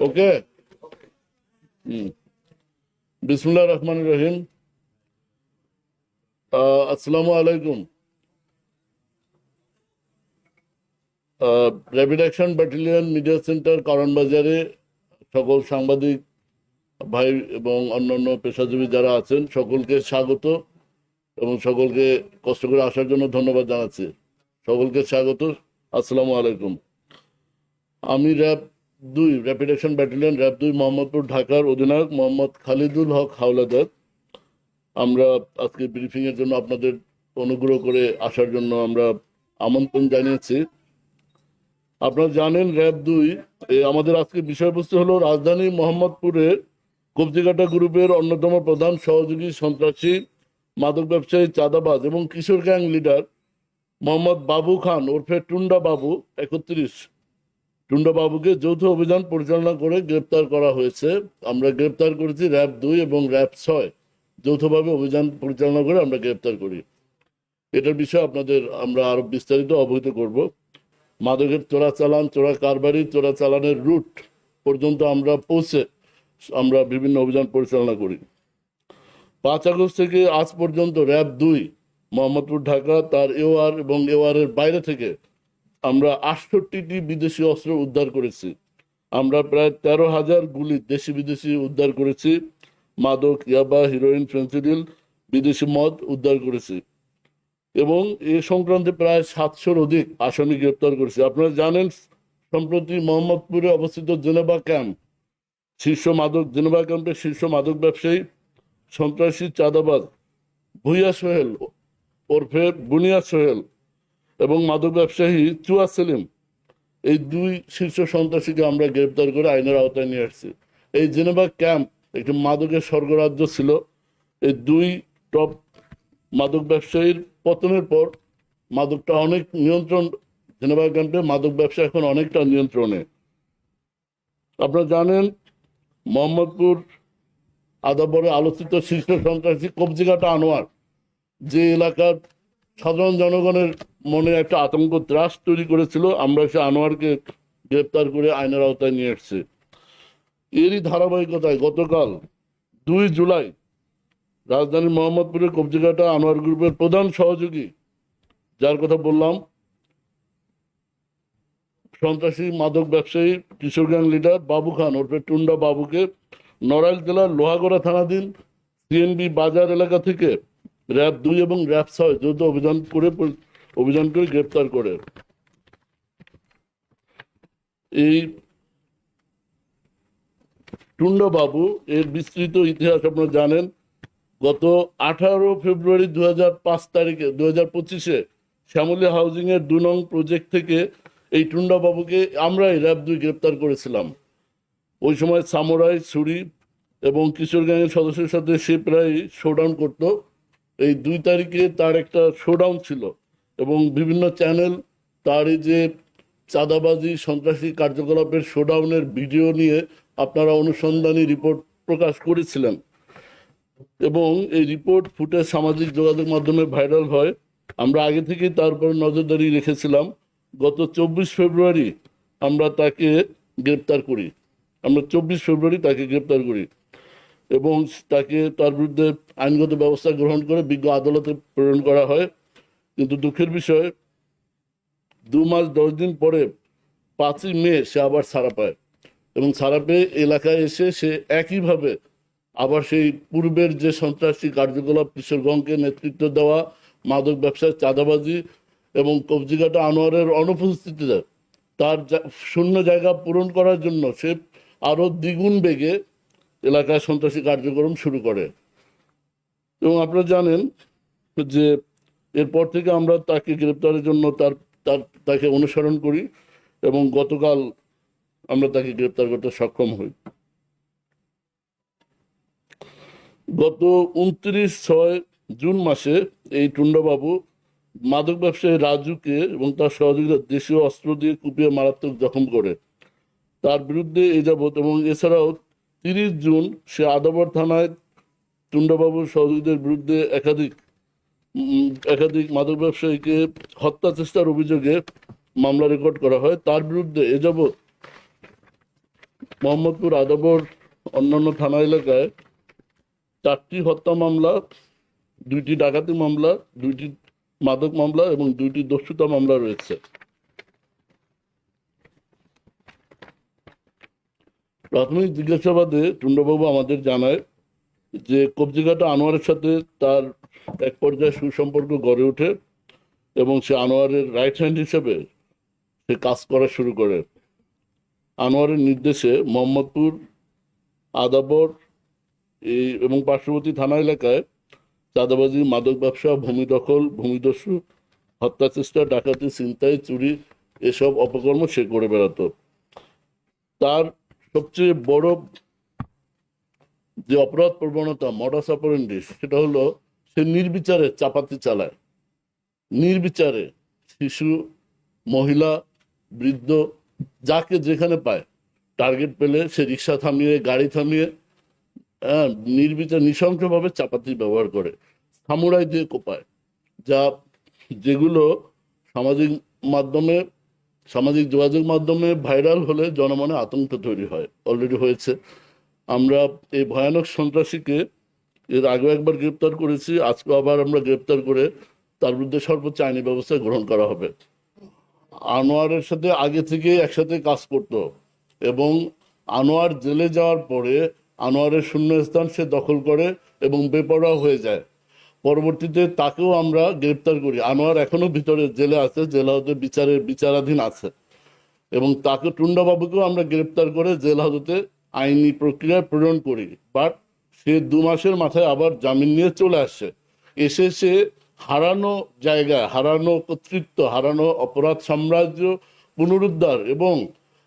ওকে। বিসমিল্লাহির রহমানির রহিম। আসসালামু আলাইকুম। Rapid action battalion media centre কারণ বাজারে সকল সাংবাদিক ভাই এবং অন্যান্য পেশাজীবী যারা আছেন সকলকে স্বাগত এবং সকলকে কষ্ট করে আসার জন্য ধন্যবাদ জানাচ্ছি। সকলকে স্বাগত। আসসালামু আলাইকুম। আমি rapid action battalion RAB 2 Mohammadpur ঢাকার অধিনায়ক মোহাম্মদ খালিদুল হক হাওলাদার। আমরা আজকে ব্রিফিং এর জন্য আপনাদের অনুগ্রহ করে আসার জন্য আমরা আমন্ত্রণ জানিয়েছি। আপনারা জানেন র্যাব 2 আমাদের আজকে বিষয়বস্তু হলো রাজধানী মোহাম্মদপুরে কবজিকাটা গ্রুপের অন্যতম প্রধান সহযোগী সন্ত্রাসী মাদক ব্যবসায়ী চাঁদাবাজ এবং কিশোর গ্যাং লিডার মোহাম্মদ বাবু খান ওরফে টুন্ডা বাবু 31 টুন্ডা বাবুকে যৌথ অভিযান পরিচালনা করে গ্রেপ্তার করা হয়েছে। আমরা গ্রেপ্তার করেছি র্যাব 2 এবং র্যাব 6 যৌথভাবে অভিযান পরিচালনা করে আমরা গ্রেপ্তার করি। এটার বিষয়ে আপনাদের আমরা আরো বিস্তারিত অবহিত করব। মাদকের চোরাচালান, চোরা কারবারি, চোরাচালানের রুট পর্যন্ত আমরা পৌঁছে আমরা বিভিন্ন অভিযান পরিচালনা করি। 5 আগস্ট থেকে আজ পর্যন্ত র্যাব 2 মোহাম্মদপুর ঢাকা তার এওয়ার এবং এওয়ার এর বাইরে থেকে আমরা 68টি বিদেশি অস্ত্র উদ্ধার করেছি। আমরা প্রায় 13,000 গুলি দেশি বিদেশি উদ্ধার করেছি। মাদক, ইয়াবা, হিরোইন, ফেন্সিডিল, বিদেশি মদ উদ্ধার করেছি এবং এ সংক্রান্তে প্রায় 700-র অধিক আসামি গ্রেপ্তার করেছি। আপনারা জানেন সম্প্রতি মোহাম্মদপুরে অবস্থিত জেনেভা ক্যাম্প জেনেভা ক্যাম্পের শীর্ষ মাদক ব্যবসায়ী সন্ত্রাসী চাঁদাবাজ ভুইয়া সোহেল ওরফে বুনিয়া সোহেল এবং মাদক ব্যবসায়ী চুয়া সেলিম, এই 2 শীর্ষ সন্ত্রাসীকে আমরা গ্রেপ্তার করে আইনের আওতায় নিয়ে আসছি। এই জেনেভা ক্যাম্প একটি মাদকের স্বর্গরাজ্য ছিল। এই 2 টপ মাদক ব্যবসায়ীর পতনের পর মাদকটা অনেক নিয়ন্ত্রণ, জেনেভা ক্যাম্পে মাদক ব্যবসা এখন অনেকটা নিয়ন্ত্রণে। আপনারা জানেন মোহাম্মদপুর আদাবরে আলোচিত শীর্ষ সন্ত্রাসী কবজিকাটা আনোয়ার যে এলাকার সাধারণ জনগণের মনে একটা আতঙ্ক ত্রাস তৈরি করেছিল, আমরা সে আনোয়ারকে গ্রেপ্তার করে আইনের আওতায় নিয়ে এসেছি। এরই ধারাবাহিকতায় গতকাল 2 জুলাই রাজধানীর মোহাম্মদপুরের কবজিকাটা আনোয়ার গ্রুপের প্রধান সহযোগী, যার কথা বললাম, সন্ত্রাসী মাদক ব্যবসায়ী কিশোর গ্যাং লিডার বাবু খান ওরফে টুন্ডা বাবুকে নড়াইল জেলার লোহাগড়া থানাধীন সিএনবি বাজার এলাকা থেকে র্যাব 2 এবং র্যাব 6 যৌথ অভিযান করে গ্রেপ্তার করে। এই টুন্ডা বাবু এর বিস্তৃত ইতিহাস আপনারা জানেন। গত 18 ফেব্রুয়ারি 2025-এ শ্যামলী হাউজিং এর 2 নং প্রজেক্ট থেকে এই টুন্ডা বাবুকে আমরাই র্যাব 2 গ্রেপ্তার করেছিলাম। ওই সময় সামুরাই, ছুরি এবং কিশোর গ্যাংয়ের সদস্যের সাথে সে প্রায় শোডাউন করত। এই 2 তারিখে তার একটা শোডাউন ছিল এবং বিভিন্ন চ্যানেল তার এই যে চাঁদাবাজি সন্ত্রাসী কার্যকলাপের শোডাউনের ভিডিও নিয়ে আপনারা অনুসন্ধানী রিপোর্ট প্রকাশ করেছিলেন এবং এই রিপোর্ট ফুটেজ সামাজিক যোগাযোগ মাধ্যমে ভাইরাল হয়। আমরা আগে থেকেই তার উপর নজরদারি রেখেছিলাম। গত 24 ফেব্রুয়ারি আমরা তাকে গ্রেপ্তার করি এবং তার বিরুদ্ধে আইনগত ব্যবস্থা গ্রহণ করে বিজ্ঞ আদালতে প্রেরণ করা হয়। কিন্তু দুঃখের বিষয় 2 মাস 10 দিন পরে 5ই মে সে আবার ছাড়া পায় এবং ছাড়া পেয়ে এলাকায় এসে সে একইভাবে আবার সেই পূর্বের যে সন্ত্রাসী কার্যকলাপ, কিশোরগঞ্জকে নেতৃত্ব দেওয়া, মাদক ব্যবসায় চাঁদাবাজি এবং কবজিকাটা আনোয়ারের অনুপস্থিতিতে তার শূন্য জায়গা পূরণ করার জন্য সে আরো দ্বিগুণ বেগে এলাকায় সন্ত্রাসী কার্যক্রম শুরু করে। এবং আপনারা জানেন যে এরপর থেকে আমরা তাকে গ্রেপ্তারের জন্য তাকে অনুসরণ করি এবং গতকাল আমরা তাকে গ্রেপ্তার করতে সক্ষম হই। গত 29 জুন মাসে এই টুন্ডাবাবু মাদক ব্যবসায়ী রাজুকে এবং তার সহযোগীরা দেশীয় অস্ত্র দিয়ে কুপিয়ে মারাত্মক জখম করে। তার বিরুদ্ধে এই যাবৎ এবং এছাড়াও 30 জুন সে আদাবর থানায় টুন্ডাবাবুর সহযোগীদের বিরুদ্ধে একাধিক মাদক ব্যবসায়ীকে হত্যা চেষ্টার অভিযোগে মামলা রেকর্ড করা হয়। তার বিরুদ্ধে এ যাবৎ মোহাম্মদপুর, আদাবর, অন্যান্য থানা এলাকায় 4টি হত্যা মামলা, 2টি ডাকাতি মামলা, 2টি মাদক মামলা এবং 2টি দস্যুতা মামলা রয়েছে। প্রাথমিক জিজ্ঞাসাবাদে টুন্ডাবাবু আমাদের জানায় যে কবজিঘাটা আনোয়ারের সাথে তার এক পর্যায়ে সুসম্পর্ক গড়ে ওঠে এবং সে আনোয়ারের রাইট হ্যান্ড হিসেবে সে কাজ করা শুরু করে। আনোয়ারের নির্দেশে মোহাম্মদপুর, আদাবর এবং পার্শ্ববর্তী থানা এলাকায় চাঁদাবাজি, মাদক ব্যবসা, ভূমি দখল, ভূমিদস্যু, হত্যা চেষ্টা, ডাকাতি, ছিনতাই, চুরি এসব অপকর্ম সে করে বেড়াতো। তার সবচেয়ে বড় যে অপরাধ প্রবণতা, মডাস অপারেন্ডি, সেটা হলো সে নির্বিচারে চাপাতি চালায়। নির্বিচারে শিশু, মহিলা, বৃদ্ধ, যাকে যেখানে পায় টার্গেট পেলে সে রিক্সা থামিয়ে, গাড়ি থামিয়ে নির্বিচার নৃশংসভাবে চাপাতি ব্যবহার করে, সামুরাই দিয়ে কোপায়, যা যেগুলো সামাজিক মাধ্যমে, সামাজিক যোগাযোগ মাধ্যমে ভাইরাল হলে জনমনে আতঙ্ক তৈরি হয়, অলরেডি হয়েছে। আমরা এই ভয়ানক সন্ত্রাসীকে এর আগে একবার গ্রেপ্তার করেছি, আজকে আবার আমরা গ্রেপ্তার করে তার বিরুদ্ধে সর্বোচ্চ আইনি ব্যবস্থা গ্রহণ করা হবে। আনোয়ারের সাথে আগে থেকে একসাথে কাজ করত এবং আনোয়ার জেলে যাওয়ার পরে আনোয়ারের শূন্যস্থান সে দখল করে এবং বেপরোয়া হয়ে যায়। পরবর্তীতে তাকেও আমরা গ্রেপ্তার করি। আনোয়ার এখনো ভিতরে জেলে আছে, জেল হাজতে বিচারাধীন আছে এবং তাকে, টুন্ডাবাবুকেও আমরা গ্রেপ্তার করে জেল হাজতে আইনি প্রক্রিয়ায় প্রেরণ করি। বাট সে 2 মাসের মাথায় আবার জামিন নিয়ে চলে আসে। এসে সে হারানো জায়গায়, হারানো কর্তৃত্ব, হারানো অপরাধ সাম্রাজ্য পুনরুদ্ধার এবং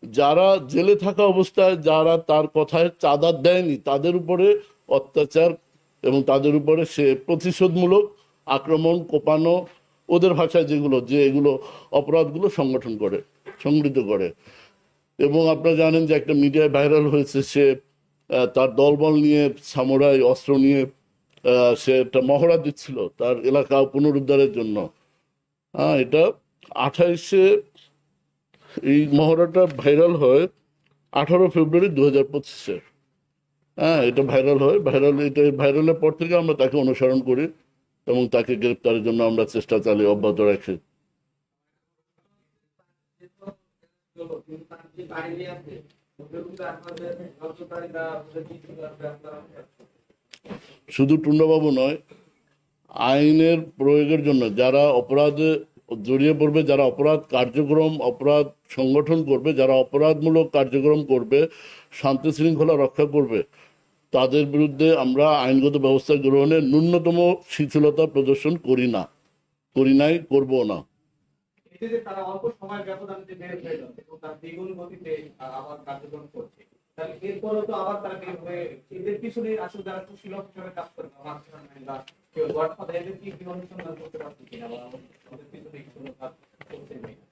যারা জেলে থাকা অবস্থায় যারা তার কথায় চাঁদা দেয়নি তাদের উপরে অত্যাচার এবং তাদের উপরে সে প্রতিশোধমূলক আক্রমণ, কোপানো, ওদের ভাষায় যেগুলো, যে এগুলো অপরাধগুলো সংগঠিত করে। এবং আপনারা জানেন যে একটা মিডিয়ায় ভাইরাল হয়েছে, সে তার দলবল নিয়ে, সামুরাই অস্ত্র নিয়ে সে একটা মহড়া দিচ্ছিল তার এলাকা পুনরুদ্ধারের জন্য। এটা 28-এ এই মহড়াটা ভাইরাল হয়, 18 ফেব্রুয়ারি 2025-এ। এটা ভাইরাল হয়। এটা ভাইরালের পর থেকে আমরা তাকে অনুসরণ করি এবং তাকে গ্রেপ্তারের জন্য আমরা চেষ্টা চালিয়ে অব্যাহত রাখি। শুধু টুন্ডাবাবু নয়, আইনের প্রয়োগের জন্য যারা অপরাধে জড়িয়ে পড়বে, যারা অপরাধ কার্যক্রম, অপরাধ সংগঠন করবে, যারা অপরাধমূলক কার্যক্রম করবে, শান্তি শৃঙ্খলা রক্ষা করবে, তাদের বিরুদ্ধে আমরা আইনগত ব্যবস্থা গ্রহণে ন্যূনতম শিথিলতা প্রদর্শন করি নাই, করবো না। তারা অল্প সময়ের ব্যবধানে যে বের হয়ে যাচ্ছে এবং তার দ্বিগুণ গতিতে আবার কার্যক্রম করছে, তাহলে এরপরও তো আবার তারা বের হয়ে এদের পিছনে আসলে যারা সুশীলক হিসেবে কাজ করে বা কেউ গডফাদার, এদের কি অনুসন্ধান করতে পারছে কিনা বা ওদের পিছনে কিছু কাজ করছে কিনা?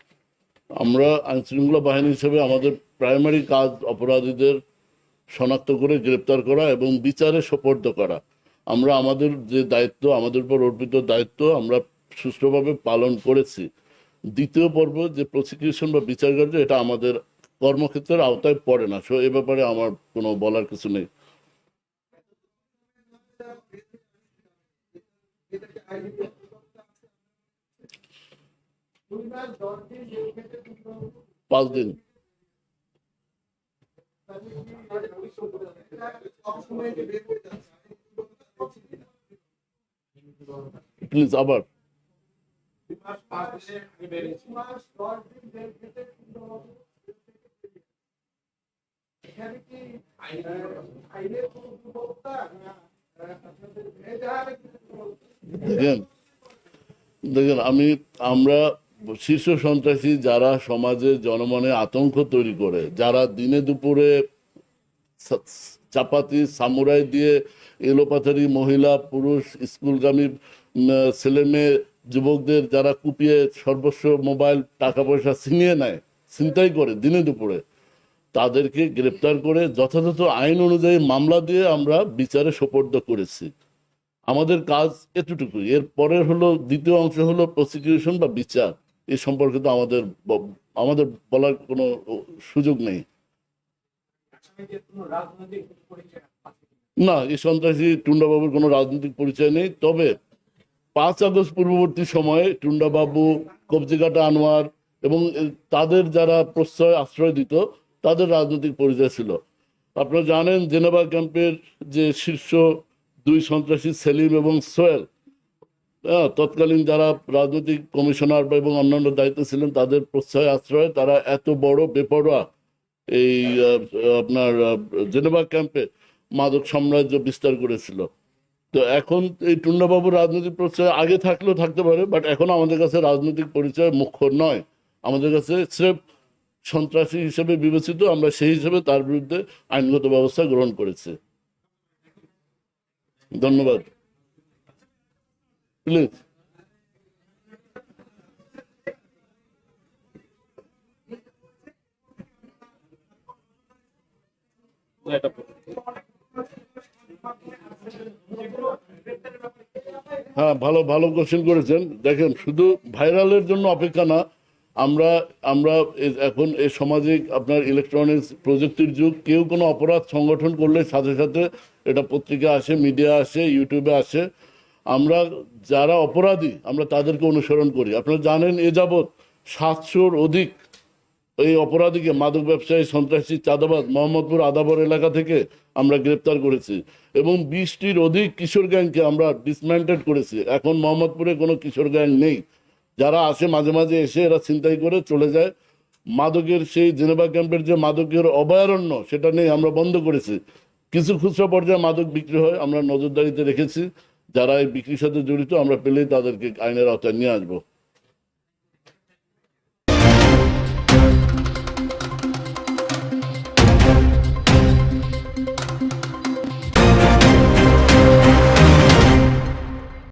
আমরা আইন শৃঙ্খলা বাহিনী হিসেবে আমাদের প্রাইমারি কাজ অপরাধীদের শনাক্ত করে গ্রেপ্তার করা এবং বিচারে সোপর্দ করা। আমরা আমাদের যে দায়িত্ব, আমাদের উপর অর্পিত দায়িত্ব আমরা সুষ্ঠুভাবে পালন করেছি। দ্বিতীয় পর্ব যে প্রসিকিউশন বা বিচার কার্য, এটা আমাদের কর্মক্ষেত্রের আওতায় পড়ে না। সো এ ব্যাপারে আমার কোনো বলার কিছু নেই। 5 দিন। প্লিজ আবার। দেখেন আমরা শীর্ষ সন্ত্রাসী যারা সমাজে জনমনে আতঙ্ক তৈরি করে, যারা দিনে দুপুরে চাপাতি, সামুরাই দিয়ে এলোপাথারি মহিলা, পুরুষ, স্কুলগামী ছেলে মেয়ে, যুবকদের যারা কুপিয়ে সর্বস্ব, মোবাইল, টাকা পয়সা ছিনিয়ে নেয়, ছিনতাই করে দিনে দুপুরে, তাদেরকে গ্রেপ্তার করে যথাযথ আইন অনুযায়ী মামলা দিয়ে আমরা বিচারে সোপর্দ করেছি। আমাদের কাজ এতটুকুই। এর পরের হলো দ্বিতীয় অংশ হলো প্রসিকিউশন বা বিচার। এই সম্পর্কে তো আমাদের বলার কোনো সুযোগ নেই। আসামিদের কোনো রাজনৈতিক পরিচয় আছে কিনা? না, এই সন্ত্রাসী টুন্ডাবাবুর কোনো রাজনৈতিক পরিচয় নেই। তবে 5 আগস্ট পূর্ববর্তী সময়ে টুন্ডাবাবু, কবজিকাটা আনোয়ার এবং তাদের যারা প্রশ্রয় আশ্রয় দিত তাদের রাজনৈতিক পরিচয় ছিল। আপনারা জানেন জেনেভা ক্যাম্পের যে শীর্ষ 2 সন্ত্রাসী সেলিম এবং সোহেল, তৎকালীন যারা রাজনৈতিক কমিশনার এবং অন্যান্য দায়িত্বে ছিলেন তাদের প্রশ্রয় আশ্রয়ে তারা এত বড় বেপরোয়া এই আপনার জেনেভা ক্যাম্পে মাদক সাম্রাজ্য বিস্তার করেছিল। তো এখন এই টুন্ডাবাবুর রাজনৈতিক পরিচয় আগে থাকলেও থাকতে পারে, বাট এখন আমাদের কাছে রাজনৈতিক পরিচয় মুখ্য নয়। আমাদের কাছে স্রেফ সন্ত্রাসী হিসেবে বিবেচিত, আমরা সেই হিসেবে তার বিরুদ্ধে আইনগত ব্যবস্থা গ্রহণ করেছি। ধন্যবাদ। প্লিজ। হ্যাঁ, ভালো ভালো কোশ্চেন করেছেন। দেখেন, শুধু ভাইরালের জন্য অপেক্ষা না, আমরা আমরা এখন এই সামাজিক আপনার ইলেকট্রনিক্স প্রযুক্তির যুগ, কেউ কোনো অপরাধ সংগঠন করলে সাথে সাথে এটা পত্রিকা আসে, মিডিয়া আসে, ইউটিউবে আসে। আমরা যারা অপরাধী আমরা তাদেরকে অনুসরণ করি। আপনারা জানেন এ যাবৎ 700-র অধিক এই অপরাধীকে, মাদক ব্যবসায়ী, সন্ত্রাসী, চাঁদাবাজ মোহাম্মদপুর আদাবর এলাকা থেকে আমরা গ্রেপ্তার করেছি এবং 20টির অধিক কিশোর গ্যাংকে আমরা ডিসম্যান্টেড করেছি। এখন মোহাম্মদপুরে কোনো কিশোর গ্যাং নেই। যারা আসে মাঝে মাঝে এসে এরা ছিনতাই করে চলে যায়। মাদকের সেই জেনেভা ক্যাম্পের যে মাদকের অভয়ারণ্য সেটা নেই, আমরা বন্ধ করেছি। কিছু খুচরা পর্যায়ে মাদক বিক্রি হয়, আমরা নজরদারিতে রেখেছি। যারা এই বিক্রির সাথে জড়িত আমরা পেলেই তাদেরকে আইনের আওতায় নিয়ে আসবো।